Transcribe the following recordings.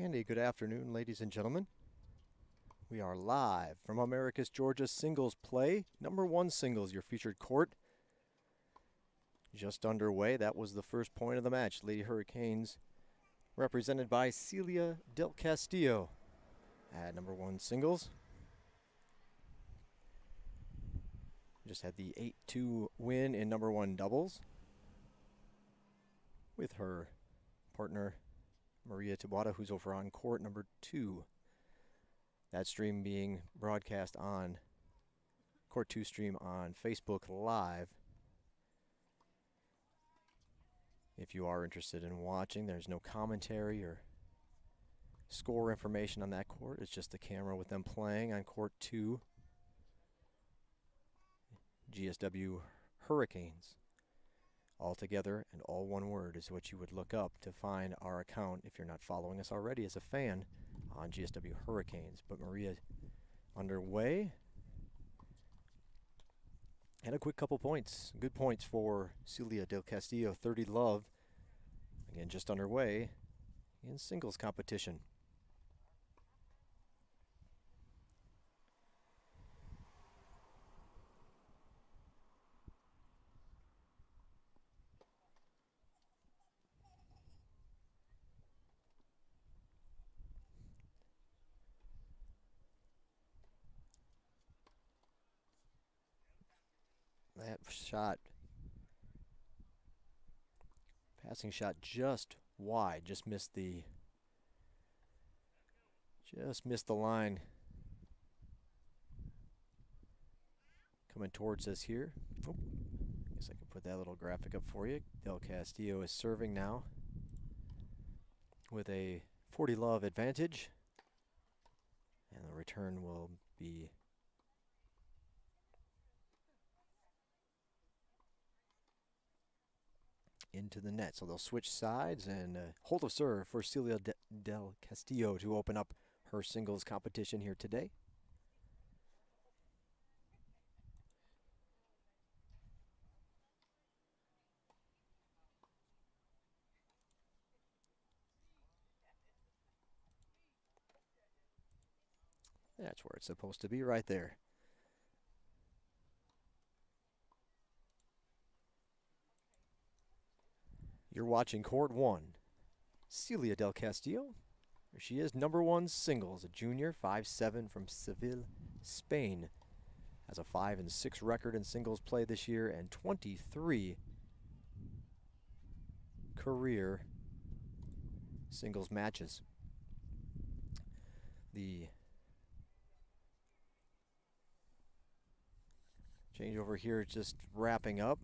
And a good afternoon, ladies and gentlemen. We are live from Americus, Georgia singles play. Number one singles, your featured court. Just underway. That was the first point of the match. Lady Hurricanes, represented by Celia del Castillo at number one singles. Just had the 8-2 win in number one doubles with her partner Maria Tabata, who's over on court number two. That stream being broadcast on Court 2 stream on Facebook Live. If you are interested in watching, there's no commentary or score information on that court. It's just the camera with them playing on Court 2. GSW Hurricanes. All together and all one word is what you would look up to find our account if you're not following us already as a fan on GSW Hurricanes. But Maria underway. And a quick couple points. Good points for Celia del Castillo, 30 love. Again, just underway in singles competition. That shot, passing shot just wide, just missed the line. Coming towards us here. Oh, guess I can put that little graphic up for you. Del Castillo is serving now with a 40 love advantage. And the return will be into the net. So they'll switch sides and hold of serve for Celia del Castillo to open up her singles competition here today. That's where it's supposed to be, right there. You're watching Court 1. Celia del Castillo. Here she is, number one singles, a junior, 5'7" from Seville, Spain. Has a 5-6 record in singles play this year and 23 career singles matches. The changeover here just wrapping up.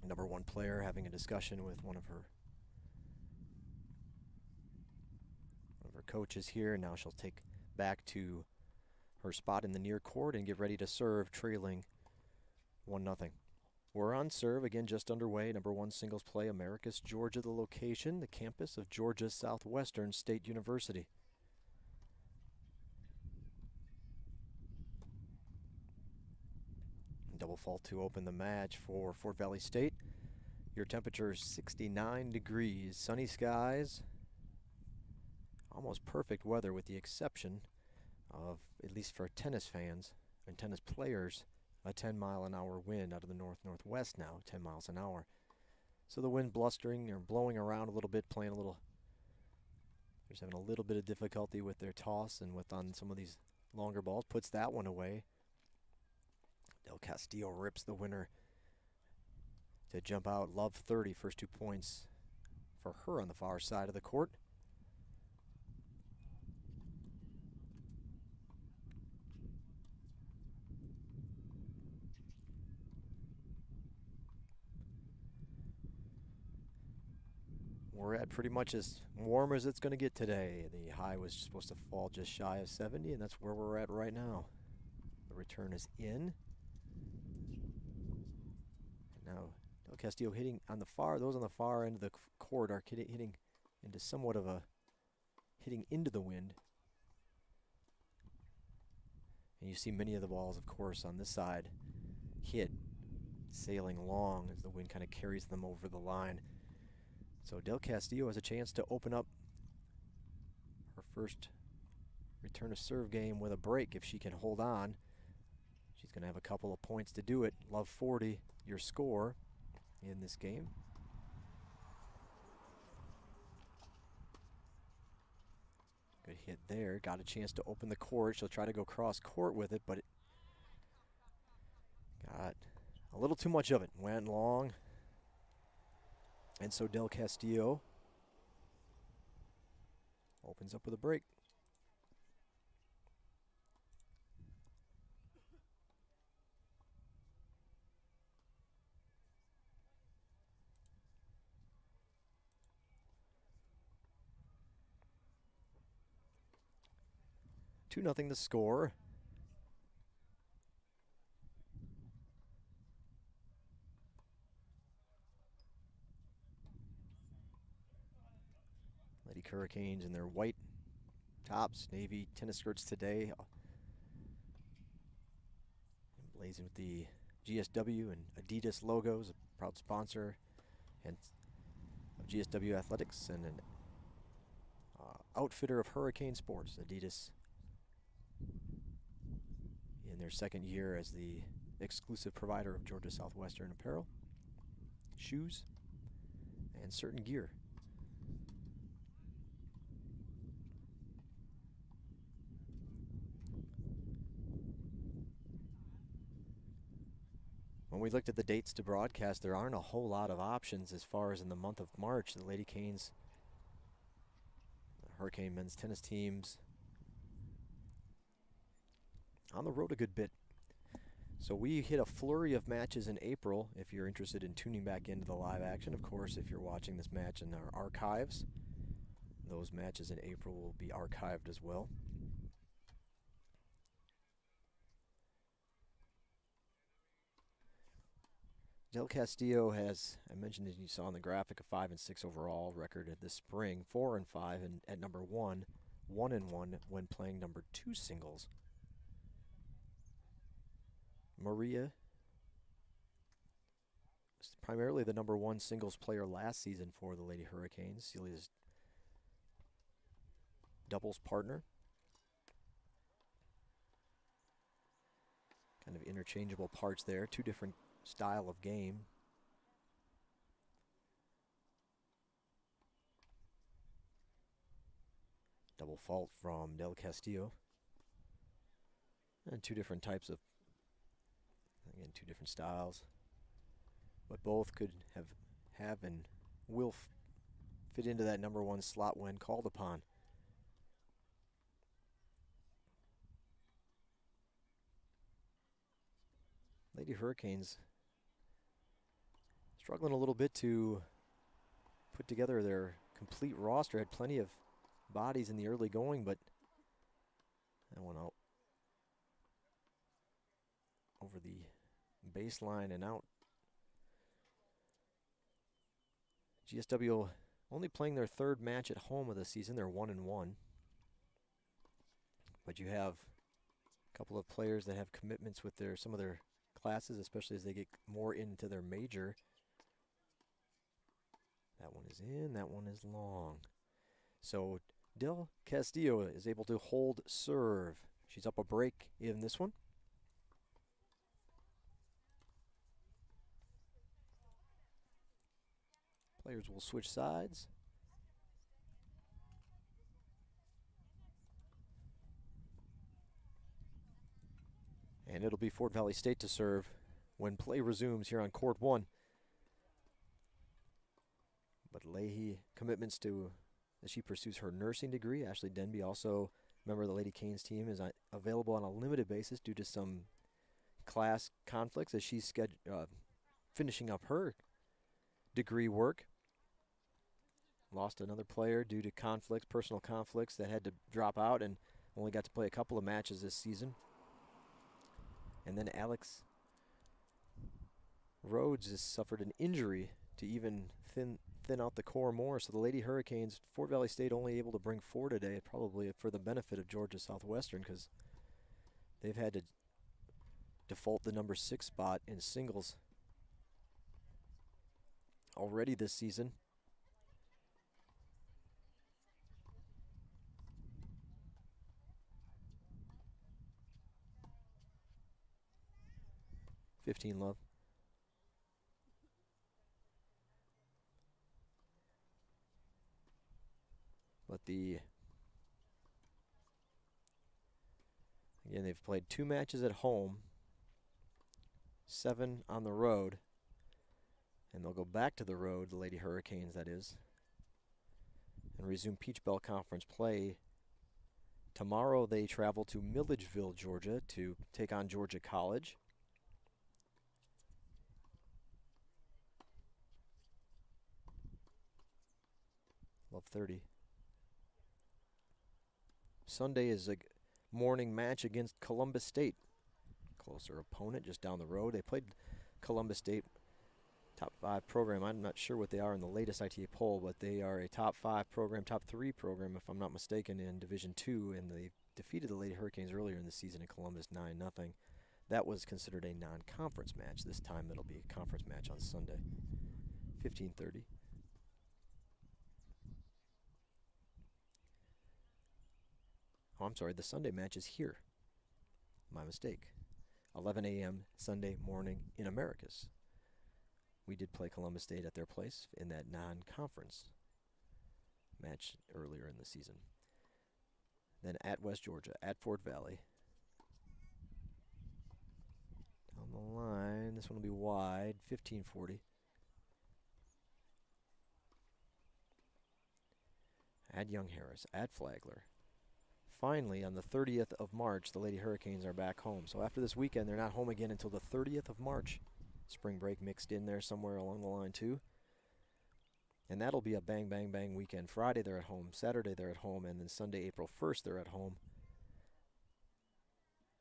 Number one player having a discussion with one of her coaches here. Now she'll take back to her spot in the near court and get ready to serve, trailing 1-0. We're on serve again, just underway. Number one singles play, Americus, Georgia, the location, the campus of Georgia Southwestern State University. Double fault to open the match for Fort Valley State. Your temperature is 69 degrees, sunny skies, almost perfect weather with the exception of, at least for tennis fans and tennis players, a 10-mile-an-hour wind out of the north-northwest now, 10 miles an hour. So the wind blustering or blowing around a little bit, playing a little, just having a little bit of difficulty with their toss and with on some of these longer balls, puts that one away. Del Castillo rips the winner to jump out. Love 30, first 2 points for her on the far side of the court. We're at pretty much as warm as it's going to get today. The high was supposed to fall just shy of 70, and that's where we're at right now. The return is in. Now, Del Castillo hitting on the far, those on the far end of the court are hitting into somewhat of a, hitting into the wind. And you see many of the balls, of course, on this side hit, sailing long as the wind kind of carries them over the line. So Del Castillo has a chance to open up first return of serve game with a break. If she can hold on, she's going to have a couple of points to do it. Love 40, your score in this game. Good hit there. Got a chance to open the court. She'll try to go cross court with it, but it got a little too much of it. Went long. And so Del Castillo opens up with a break. Two nothing the score. Lady Hurricanes in their white tops, navy tennis skirts today. Blazing with the GSW and Adidas logos, a proud sponsor and of GSW Athletics and an outfitter of Hurricane Sports, Adidas, in their second year as the exclusive provider of Georgia Southwestern apparel, shoes, and certain gear. When we looked at the dates to broadcast, there aren't a whole lot of options as far as in the month of March. The Lady Canes, the Hurricane men's tennis teams, on the road a good bit. So we hit a flurry of matches in April. If you're interested in tuning back into the live action, of course, if you're watching this match in our archives, those matches in April will be archived as well. Del Castillo has, I mentioned as you saw in the graphic, a 5-6 overall record at this spring, 4-5 and at number 1, 1-1 when playing number 2 singles. Maria was primarily the number 1 singles player last season for the Lady Hurricanes, Celia's doubles partner. Kind of interchangeable parts there, two different style of game. Double fault from Del Castillo. And two different types of, again, two different styles. But both could have and will fit into that number 1 slot when called upon. Lady Hurricanes struggling a little bit to put together their complete roster. Had plenty of bodies in the early going, but that one out over the baseline and out. GSW only playing their 3rd match at home of the season. They're 1-1. But you have a couple of players that have commitments with some of their classes, especially as they get more into their major. That one is in, that one is long. So Del Castillo is able to hold serve. She's up a break in this one. Players will switch sides. And it'll be Fort Valley State to serve when play resumes here on court 1. But Leahy commitments to, as she pursues her nursing degree. Ashley Denby, also a member of the Lady Canes team, is available on a limited basis due to some class conflicts as she's finishing up her degree work. Lost another player due to conflicts, personal conflicts, that had to drop out and only got to play a couple of matches this season. And then Alex Rhodes has suffered an injury to even thin out the core more. So the Lady Hurricanes, Fort Valley State only able to bring 4 today, probably for the benefit of Georgia Southwestern, because they've had to default the number 6 spot in singles already this season. 15 love. But again, they've played 2 matches at home, 7 on the road, and they'll go back to the road, the Lady Hurricanes, that is, and resume Peach Belt Conference play. Tomorrow they travel to Milledgeville, Georgia to take on Georgia College. Love 30. Sunday is a morning match against Columbus State. Closer opponent just down the road. They played Columbus State, top 5 program. I'm not sure what they are in the latest ITA poll, but they are a top 5 program, top 3 program, if I'm not mistaken, in Division II, and they defeated the Lady Hurricanes earlier in the season in Columbus 9-0. That was considered a non-conference match. This time it'll be a conference match on Sunday. 15:30. Oh, I'm sorry, the Sunday match is here. My mistake. 11 a.m. Sunday morning in Americus. We did play Columbus State at their place in that non-conference match earlier in the season. Then at West Georgia, at Fort Valley. Down the line, this one will be wide, 15:40. At Young Harris, at Flagler. Finally, on the 30th of March, the Lady Hurricanes are back home. So after this weekend, they're not home again until the 30th of March. Spring break mixed in there somewhere along the line, too. And that'll be a bang, bang, bang weekend. Friday, they're at home. Saturday, they're at home. And then Sunday, April 1st, they're at home.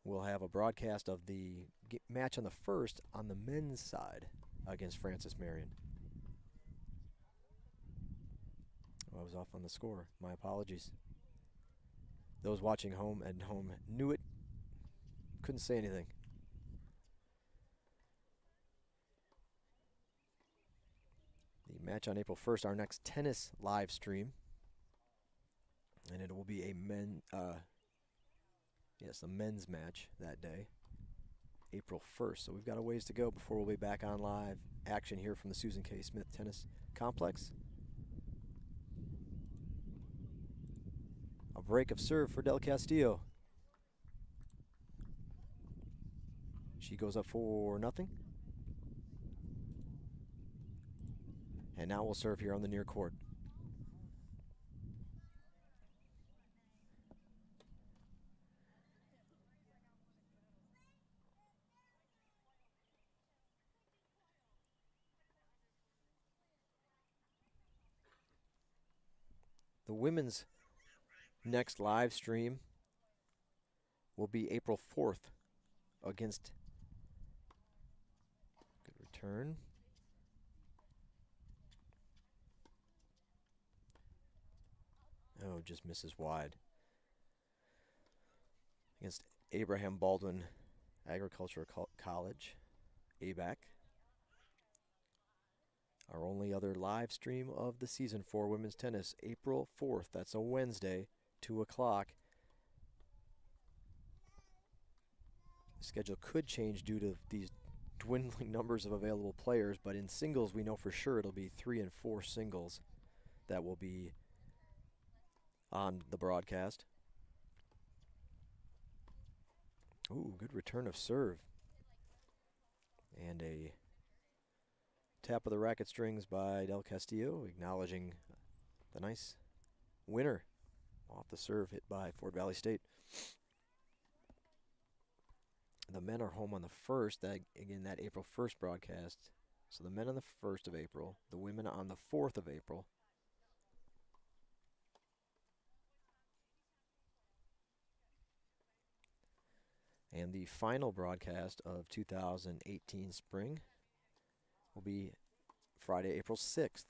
We'll have a broadcast of the match on the 1st on the men's side against Francis Marion. Oh, I was off on the score. My apologies. Those watching home at home knew it. Couldn't say anything. The match on April 1st, our next tennis live stream. And it will be a men's match that day, April 1st. So we've got a ways to go before we'll be back on live action here from the Susan K. Smith Tennis Complex. A break of serve for Del Castillo. She goes up for nothing. And now we'll serve here on the near court. The women's next live stream will be April 4th against, good return, oh, just misses wide, against Abraham Baldwin Agricultural College, ABAC. Our only other live stream of the season for women's tennis, April 4th. That's a Wednesday, 2 o'clock. The schedule could change due to these dwindling numbers of available players, but in singles, we know for sure it'll be 3 and 4 singles that will be on the broadcast. Ooh, good return of serve. And a tap of the racket strings by Del Castillo, acknowledging the nice winner off the serve hit by Fort Valley State. The men are home on the 1st, that April 1st broadcast. So the men on the 1st of April, the women on the 4th of April. And the final broadcast of 2018 spring will be Friday, April 6th.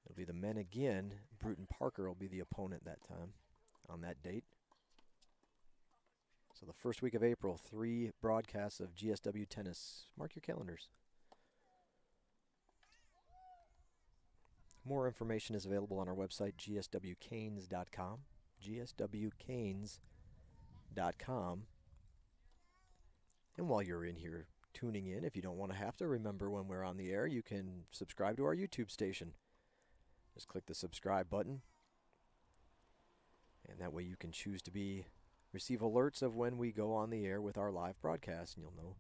It'll be the men again. Bruton Parker will be the opponent that time on that date. So the first week of April, 3 broadcasts of GSW tennis. Mark your calendars. More information is available on our website, gswcanes.com. gswcanes.com. And while you're in here tuning in, if you don't want to have to remember when we're on the air, you can subscribe to our YouTube station. Just click the subscribe button, and that way you can choose to receive alerts of when we go on the air with our live broadcast, and you'll know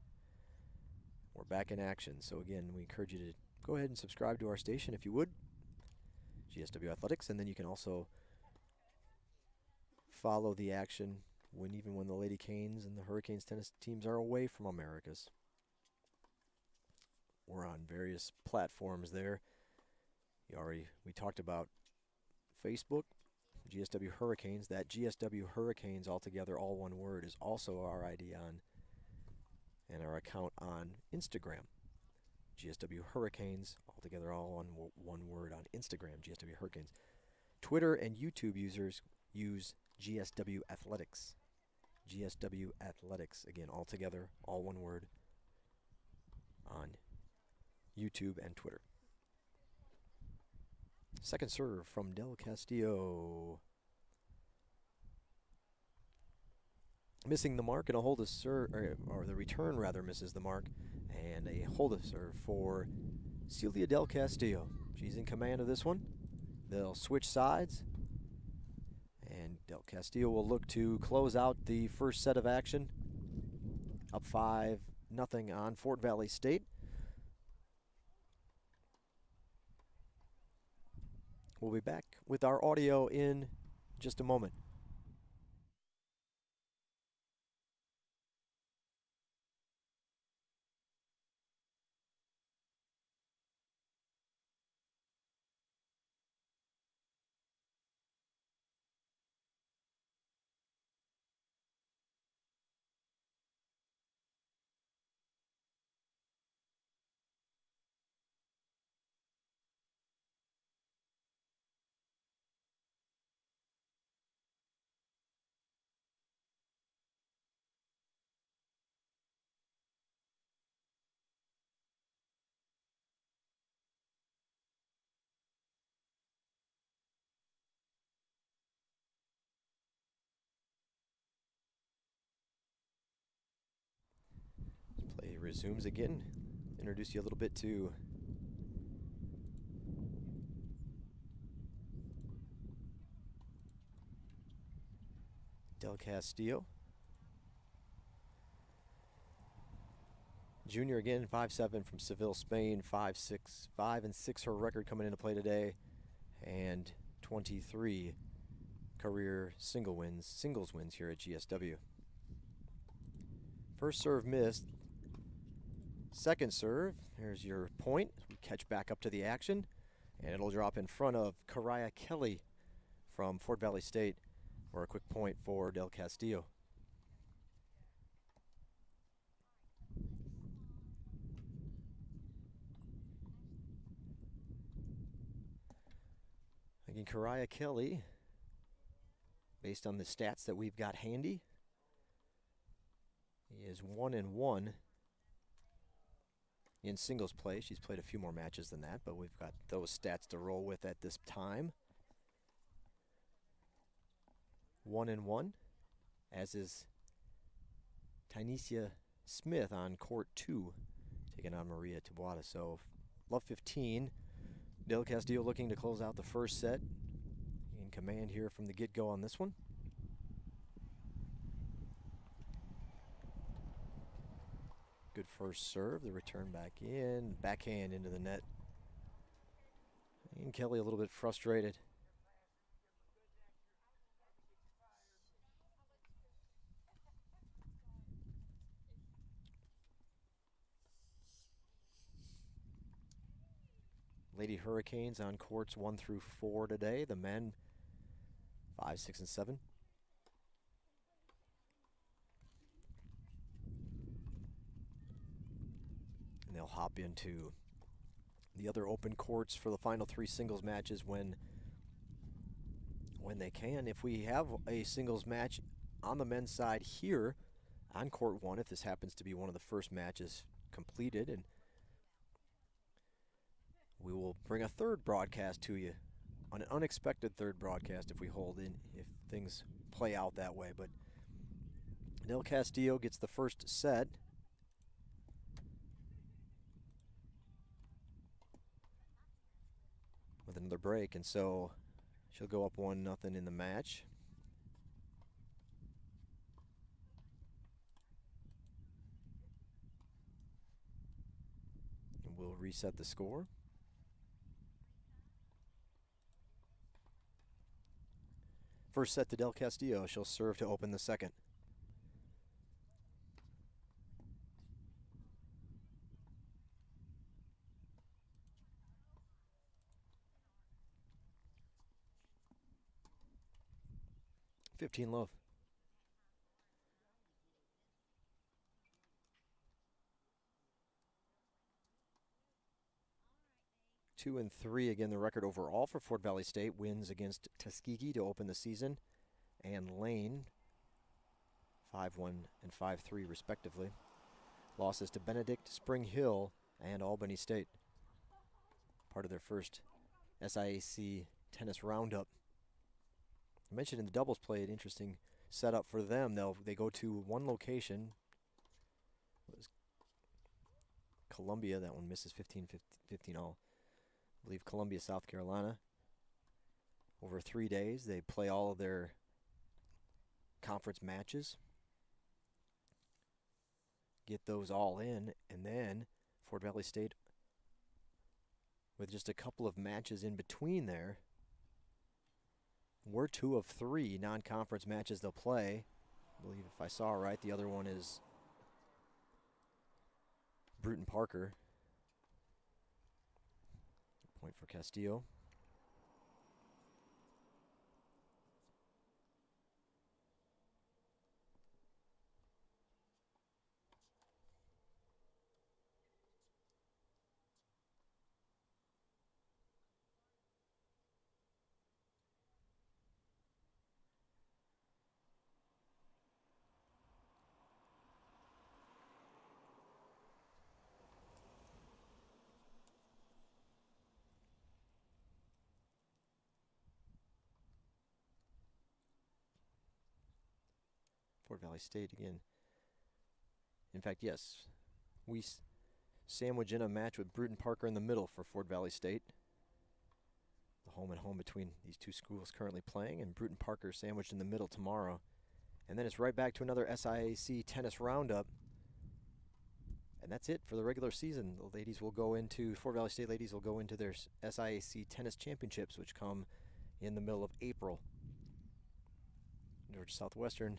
we're back in action. So again, we encourage you to go ahead and subscribe to our station if you would, GSW Athletics, and then you can also follow the action even when the Lady Canes and the Hurricanes tennis teams are away from Americus. We're on various platforms there. We talked about Facebook, GSW Hurricanes. That GSW Hurricanes altogether, all one word, is also our ID on and our account on Instagram. GSW Hurricanes, altogether all on one word on Instagram, GSW Hurricanes. Twitter and YouTube users use GSW Athletics. GSW Athletics, again, all together, all one word, on YouTube and Twitter. Second serve from Del Castillo. Missing the mark, and a hold of serve, or the return rather misses the mark, and a hold of serve for Celia Del Castillo. She's in command of this one. They'll switch sides, and Del Castillo will look to close out the first set of action. Up 5-0 on Fort Valley State. We'll be back with our audio in just a moment. Play resumes again. Introduce you a little bit to Del Castillo. Junior again, 5'7" from Seville, Spain, 5'6", 5-6 her record coming into play today, and 23 career singles wins here at GSW. First serve missed. Second serve, there's your point. We catch back up to the action, and it'll drop in front of Karaya Kelly from Fort Valley State for a quick point for Del Castillo. Again, Karaya Kelly, based on the stats that we've got handy, he is 1-1 in singles play. She's played a few more matches than that, but we've got those stats to roll with at this time. 1-1, as is Tynesia Smith on court 2, taking on Maria Tabuada. So, love 15. Del Castillo looking to close out the first set. In command here from the get-go on this one. Good first serve, the return back in, backhand into the net. And Kelly a little bit frustrated. Lady Hurricanes on courts 1 through 4 today. The men 5, 6, and 7. And they'll hop into the other open courts for the final 3 singles matches when they can. If we have a singles match on the men's side here on court 1, if this happens to be one of the first matches completed, and we will bring a third broadcast to you, an unexpected third broadcast if things play out that way. But Del Castillo gets the first set with another break, and so she'll go up 1-0 in the match. And we'll reset the score. First set to Del Castillo. She'll serve to open the second. Love. 2-3 again, the record overall for Fort Valley State. Wins against Tuskegee to open the season, and Lane 5-1 and 5-3 respectively. Losses to Benedict, Spring Hill, and Albany State. Part of their first SIAC tennis roundup. I mentioned in the doubles play, an interesting setup for them. They go to one location. It was Columbia. That one misses 15 all. I believe Columbia, South Carolina. Over 3 days, they play all of their conference matches. Get those all in, and then Fort Valley State, with just a couple of matches in between there, we're 2 of 3 non-conference matches they'll play. I believe if I saw right, the other one is Bruton Parker. Point for Castillo. Fort Valley State again. In fact, yes, we sandwich in a match with Bruton Parker in the middle for Fort Valley State. The home and home between these two schools currently playing, and Bruton Parker sandwiched in the middle tomorrow. And then it's right back to another SIAC tennis roundup. And that's it for the regular season. The ladies will go into, Fort Valley State ladies will go into their SIAC tennis championships, which come in the middle of April. Georgia Southwestern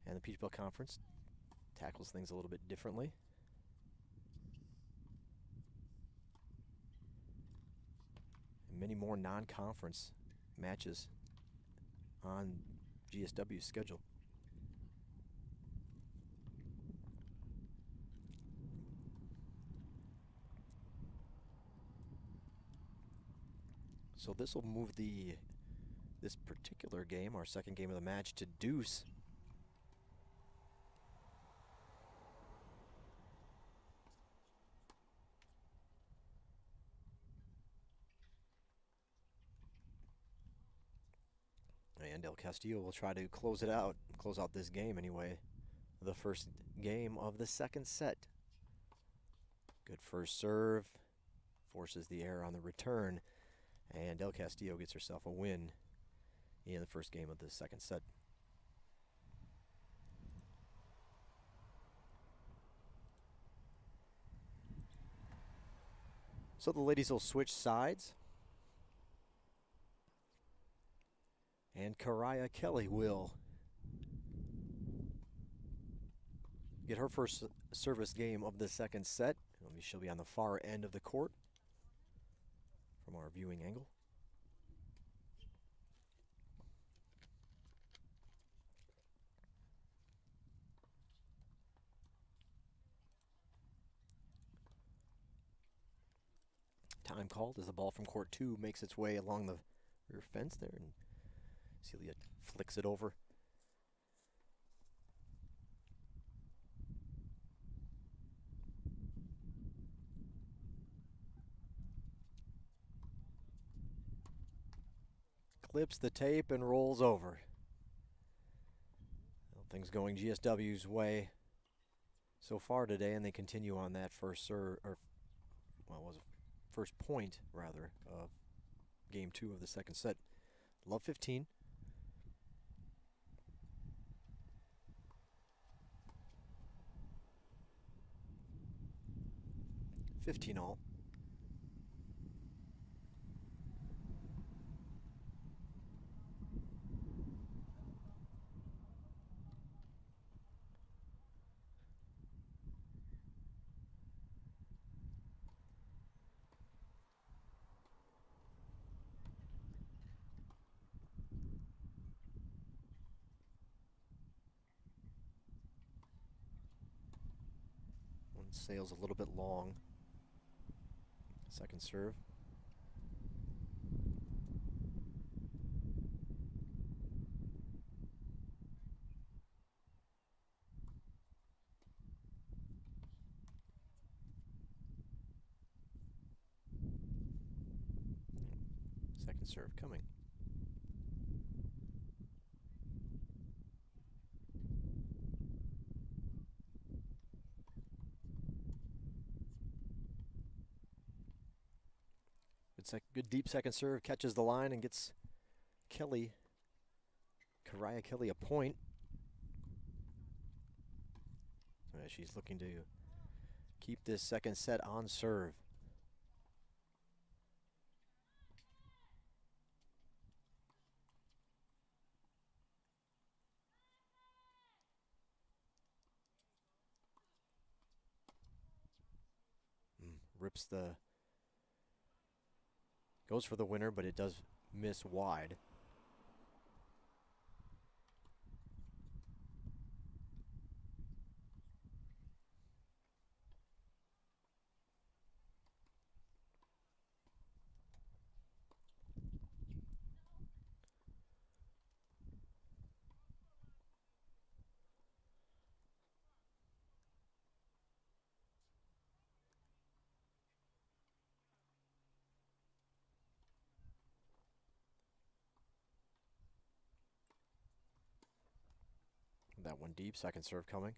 and the Peach Belt Conference tackles things a little bit differently. And many more non-conference matches on GSW's schedule. So this will move this particular game, our second game of the match, to deuce. And Del Castillo will try to close out this game anyway. The first game of the second set. Good first serve, forces the error on the return, and Del Castillo gets herself a win in the first game of the second set. So the ladies will switch sides. And Kariah Kelly will get her first service game of the second set. She'll be on the far end of the court from our viewing angle. Time called as the ball from court 2 makes its way along the rear fence there, and Celia flicks it over. Clips the tape and rolls over. Well, things going GSW's way so far today, and they continue on that first serve, or well, it was a first point rather of game 2 of the second set. Love 15. 15 all. One sails a little bit long. Second serve. Second serve coming. Good deep second serve, catches the line and gets Kelly, Kariah Kelly, a point. She's looking to keep this second set on serve. Rips the, goes for the winner, but it does miss wide. That one deep, second serve coming.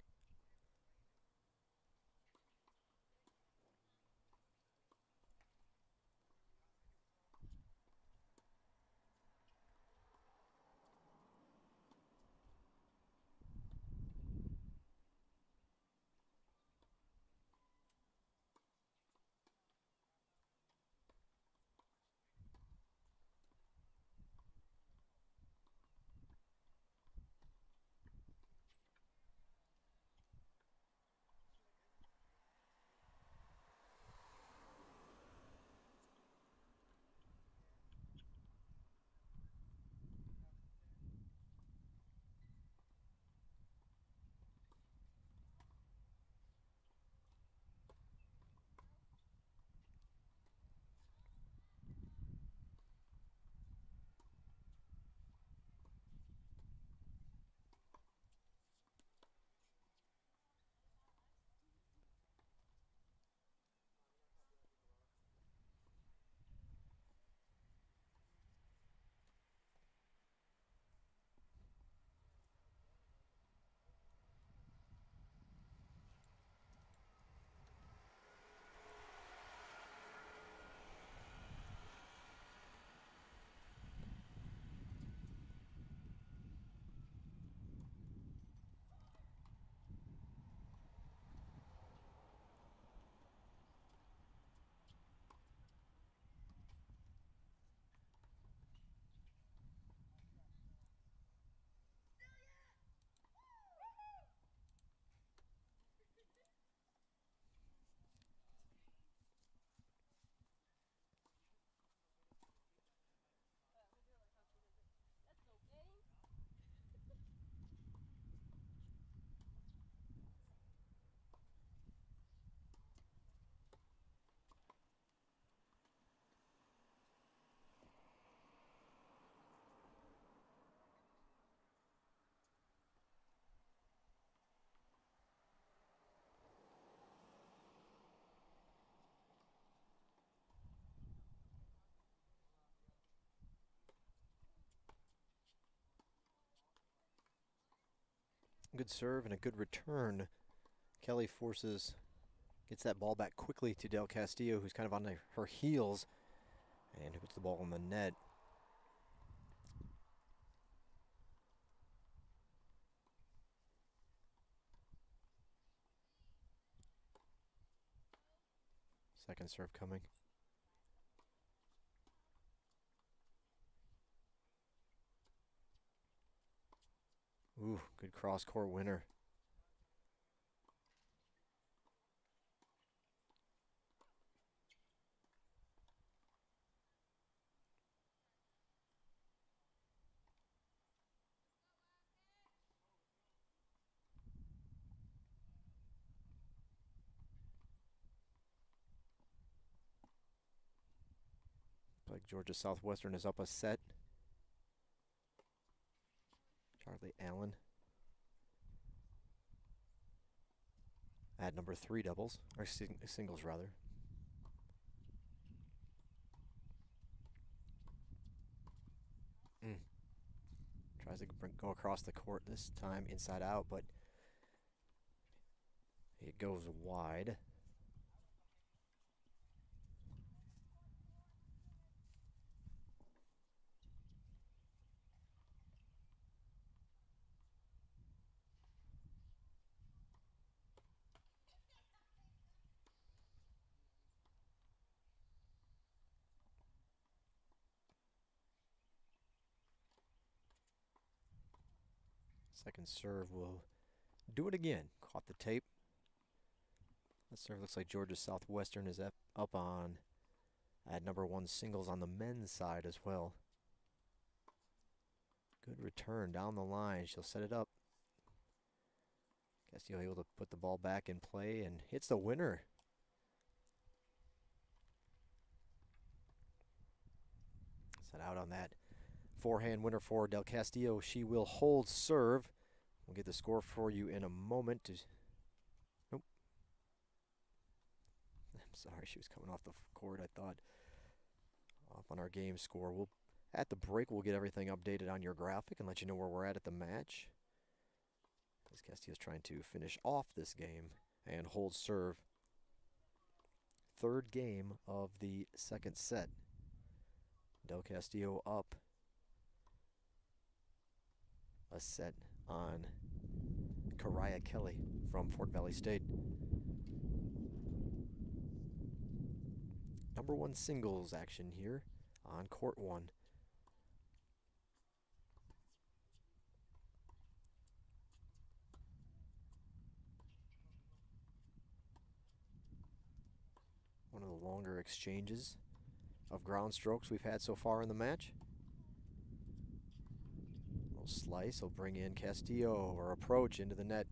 Good serve and a good return. Kelly gets that ball back quickly to Del Castillo, who's kind of on her heels, And who puts the ball in the net? Second serve coming. Ooh, good cross-court winner. Like Georgia Southwestern is up a set. Charlie Allen at number 3 doubles, or singles rather. Tries to go across the court this time inside out, but it goes wide. Second serve will do it again. Caught the tape. That serve looks like Georgia Southwestern is up on at number 1 singles on the men's side as well. Good return down the line. She'll set it up. Castillo able to put the ball back in play and hits the winner. Set out on that forehand winner for Del Castillo. She will hold serve. We'll get the score for you in a moment. Nope. I'm sorry, she was coming off the court, I thought. Off on our game score. At the break, we'll get everything updated on your graphic and let you know where we're at the match. As Castillo's trying to finish off this game and hold serve. Third game of the second set. Del Castillo up a set on Kariah Kelly from Fort Valley State. Number 1 singles action here on court 1. One of the longer exchanges of ground strokes we've had so far in the match. Little slice will bring in Castillo, or approach into the net.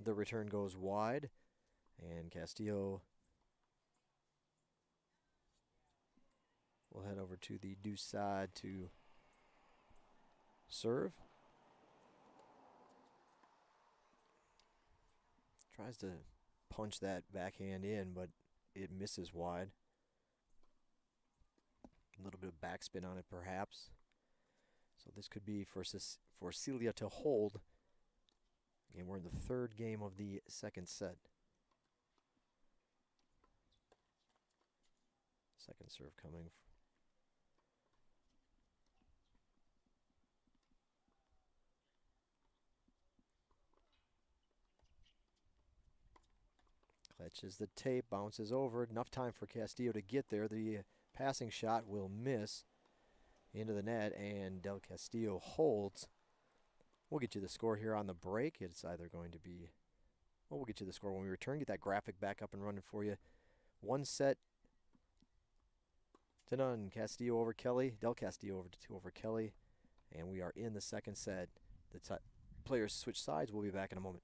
The return goes wide, and Castillo will head over to the deuce side to serve. Tries to punch that backhand in, but it misses wide. A little bit of backspin on it, perhaps. So this could be for Celia to hold. And we're in the third game of the second set. Second serve coming. Clutches the tape, bounces over. Enough time for Castillo to get there. The passing shot will miss into the net, and Del Castillo holds. We'll get you the score here on the break. It's either going to be, well, we'll get you the score when we return. Get that graphic back up and running for you. 1-2 Castillo over Kelly. Del Castillo over to 2 over Kelly. And we are in the second set. The players switch sides. We'll be back in a moment.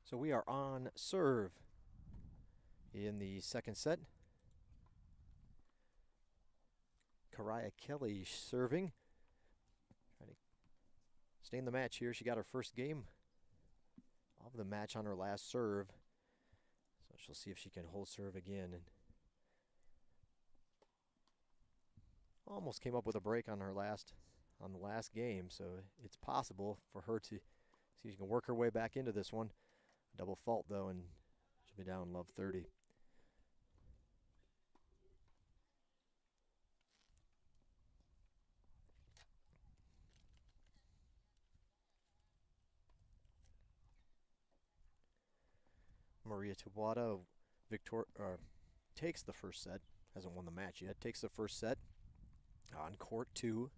So we are on serve in the second set. Karaya Kelly serving. Trying to stay in the match here. She got her first game of the match on her last serve. So she'll see if she can hold serve again. And almost came up with a break on the last game. So it's possible for her to see if she can work her way back into this one. Double fault though, and she'll be down love 30. Maria Tabuada takes the first set. Hasn't won the match yet. Takes the first set on court 2.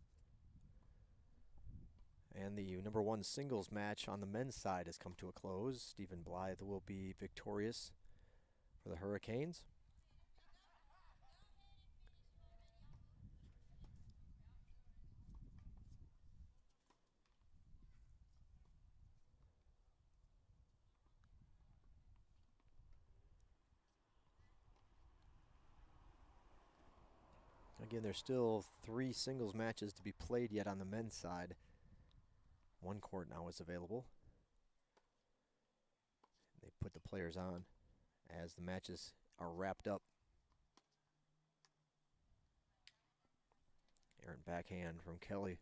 And the number 1 singles match on the men's side has come to a close. Stephen Blythe will be victorious for the Hurricanes. Again, there's still 3 singles matches to be played yet on the men's side. 1 court now is available. They put the players on as the matches are wrapped up. Errant backhand from Kelly.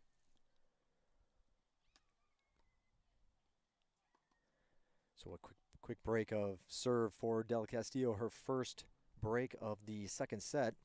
So a quick break of serve for Del Castillo, her first break of the second set.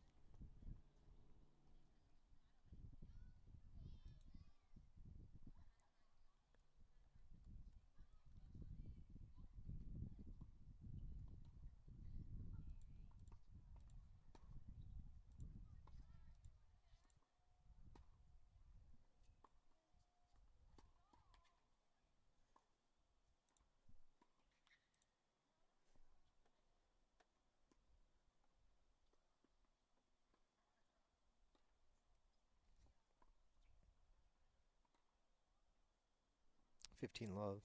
Love.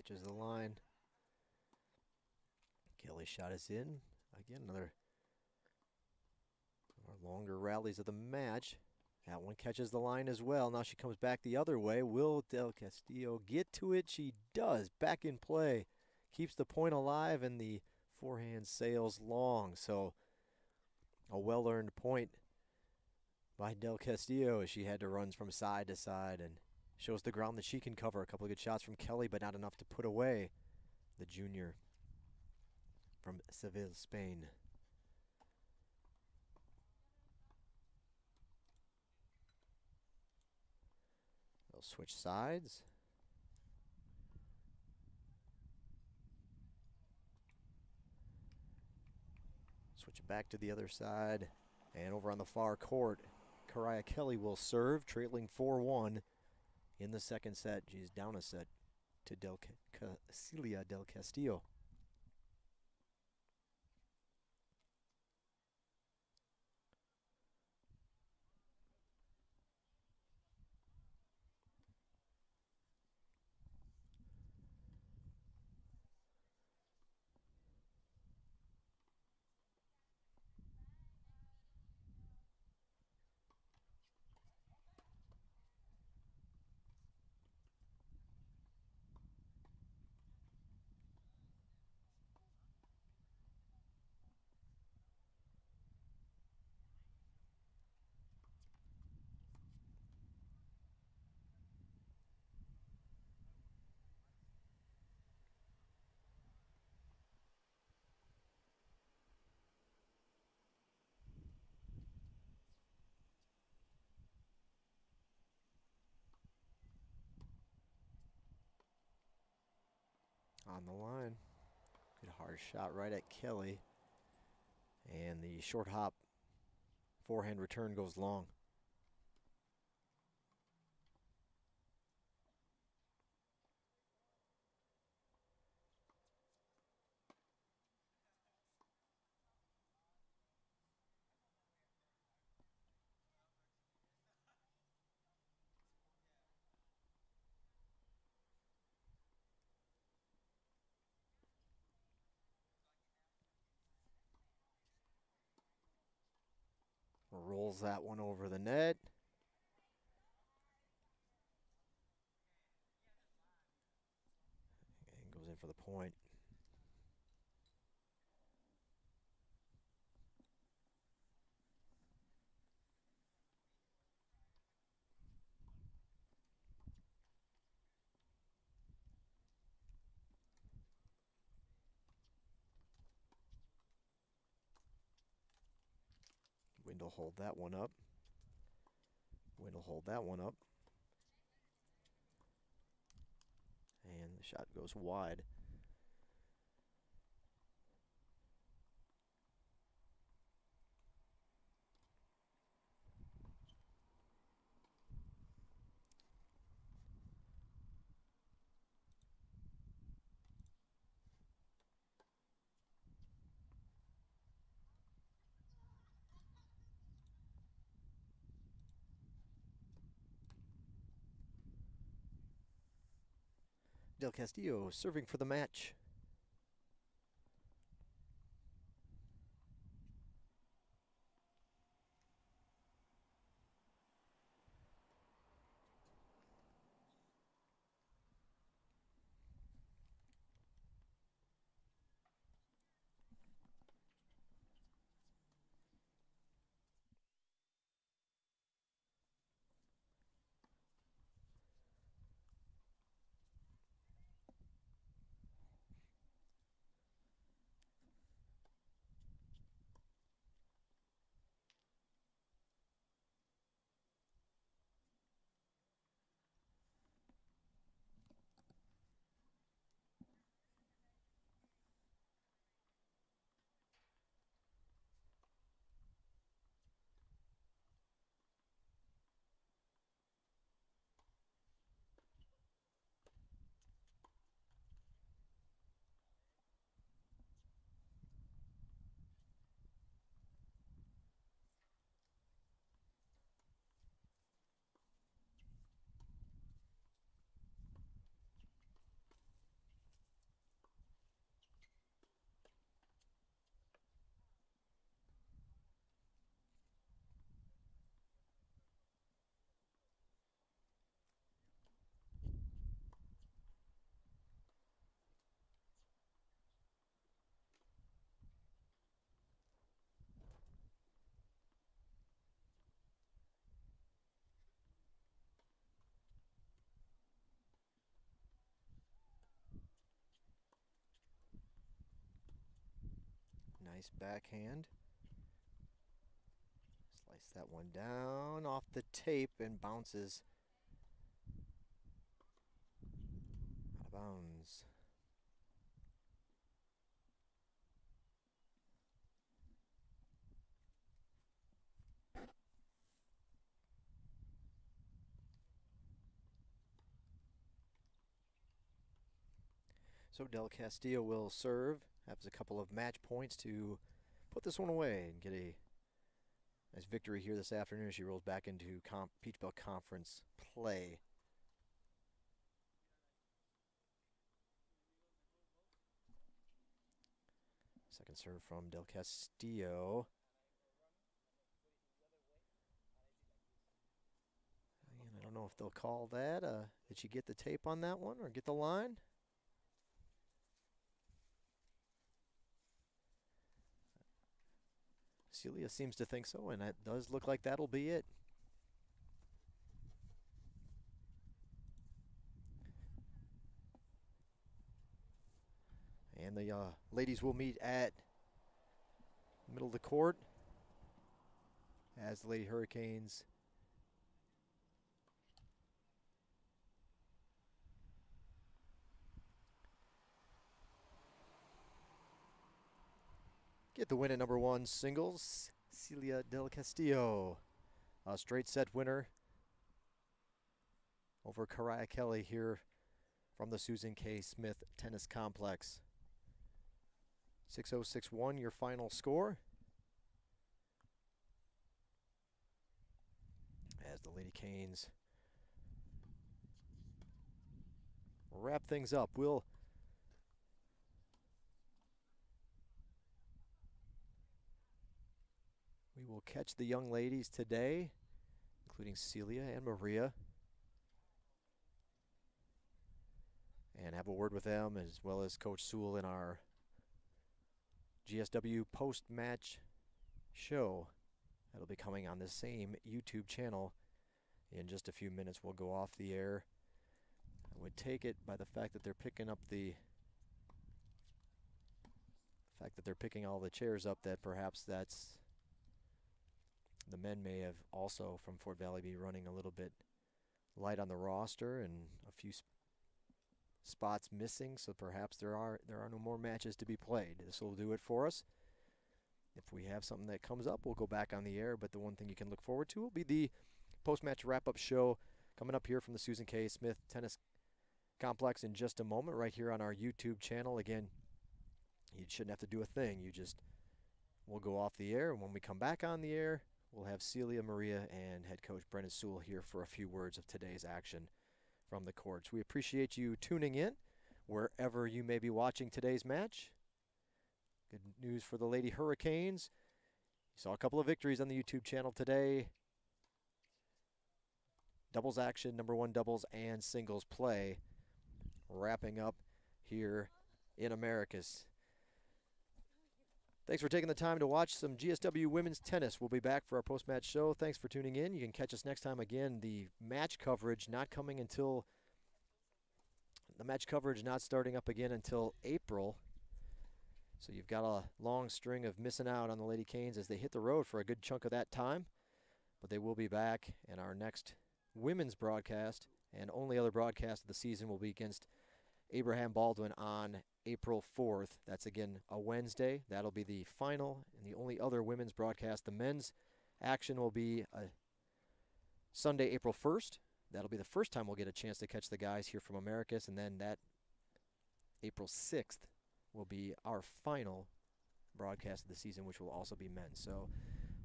Catches the line. Kelly's shot is in. Again, another longer rallies of the match. That one catches the line as well. Now she comes back the other way. Will Del Castillo get to it? She does. Back in play. Keeps the point alive, and the forehand sails long. So a well-earned point by Del Castillo as she had to run from side to side and shows the ground that she can cover. A couple of good shots from Kelly, but not enough to put away the junior from Seville, Spain. They'll switch sides. Switch it back to the other side. And over on the far court, Kariah Kelly will serve, trailing 4-1 in the second set. She's down a set to Celia Del Castillo. On the line. Good hard shot right at Kelly. And the short hop forehand return goes long. Rolls that one over the net. And goes in for the point. Wind will hold that one up. Wind will hold that one up. And the shot goes wide. Del Castillo serving for the match. Nice backhand. Slice that one down off the tape and bounces out of bounds. So Del Castillo will serve, has a couple of match points to put this one away and get a nice victory here this afternoon as she rolls back into Peach Belt Conference play. Second serve from Del Castillo. And I don't know if they'll call that. Did she get the tape on that one or get the line? Celia seems to think so, and it does look like that'll be it. And the ladies will meet at the middle of the court as the Lady Hurricanes get the win at number 1 singles. Celia Del Castillo, a straight set winner over Karaya Kelly here from the Susan K. Smith Tennis Complex. 6-0-6-1 your final score. As the Lady Canes wrap things up, we will catch the young ladies today, including Celia and Maria, and have a word with them, as well as Coach Sewell in our GSW post-match show. That'll be coming on the same YouTube channel in just a few minutes. We'll go off the air. I would take it by the fact that they're picking up all the chairs up, that perhaps that's the men may have also from Fort Valley be running a little bit light on the roster and a few spots missing, so perhaps there are no more matches to be played. This will do it for us. If we have something that comes up, we'll go back on the air, but the one thing you can look forward to will be the post-match wrap-up show coming up here from the Susan K. Smith Tennis Complex in just a moment, right here on our YouTube channel. Again, you shouldn't have to do a thing. We'll go off the air, and when we come back on the air, we'll have Celia, Maria, and head coach Brennan Sewell here for a few words of today's action from the courts. We appreciate you tuning in wherever you may be watching today's match. Good news for the Lady Hurricanes. You saw a couple of victories on the YouTube channel today. Doubles action, number 1 doubles and singles play, wrapping up here in Americus. Thanks for taking the time to watch some GSW women's tennis. We'll be back for our post-match show. Thanks for tuning in. You can catch us next time. Again, the match coverage not starting up again until April. So you've got a long string of missing out on the Lady Canes as they hit the road for a good chunk of that time. But they will be back, and our next women's broadcast and only other broadcast of the season will be against Abraham Baldwin on April 4th. That's again a Wednesday. That'll be the final and the only other women's broadcast. The men's action will be Sunday, April 1st. That'll be the first time we'll get a chance to catch the guys here from Americus, and then that April 6th will be our final broadcast of the season, which will also be men's. So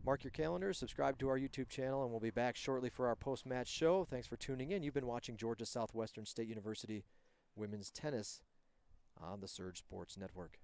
mark your calendars, subscribe to our YouTube channel, and we'll be back shortly for our post-match show. Thanks for tuning in. You've been watching Georgia Southwestern State University Women's Tennis on the Surge Sports Network.